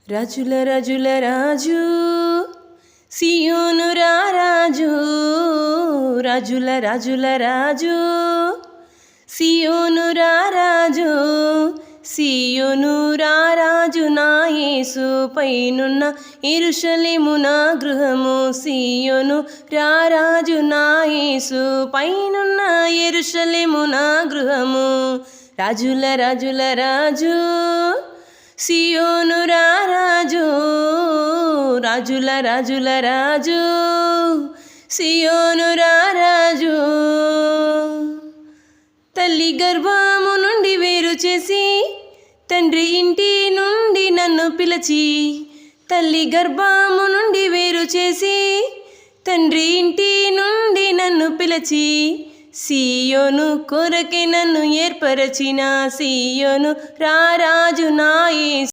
రాజుల రాజుల రాజు సియోను రారాజు, రాజుల రాజుల రాజు సియోను రారాజు, సియోను రారాజు నా యేసు పైనున్న యెరూషలేము నా గృహము. సియోను రారాజు నా యేసు పైనున్న యెరూషలేము నా గృహము. రాజుల రాజుల రాజు సియోను రారాజు, రాజుల రాజుల రాజు సియోను రారాజు. తల్లి గర్భము నుండి వేరు చేసి తండ్రి ఇంటి నుండి నన్ను పిలిచి, తల్లి గర్భము నుండి వేరు చేసి తండ్రి ఇంటి నుండి నన్ను పిలిచి, సియోను కొరకే నన్ను ఏర్పరచిన సియోను రారాజు నా యేసు.